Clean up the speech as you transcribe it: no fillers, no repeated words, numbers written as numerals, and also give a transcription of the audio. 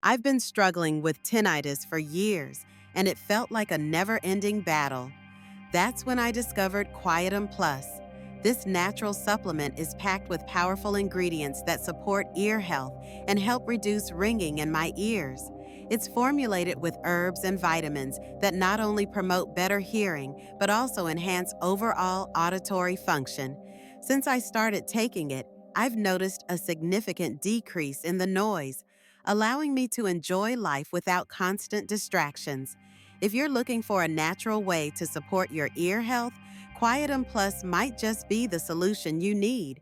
I've been struggling with tinnitus for years, and it felt like a never-ending battle. That's when I discovered Quietum Plus. This natural supplement is packed with powerful ingredients that support ear health and help reduce ringing in my ears. It's formulated with herbs and vitamins that not only promote better hearing, but also enhance overall auditory function. Since I started taking it, I've noticed a significant decrease in the noise, allowing me to enjoy life without constant distractions. If you're looking for a natural way to support your ear health, Quietum Plus might just be the solution you need.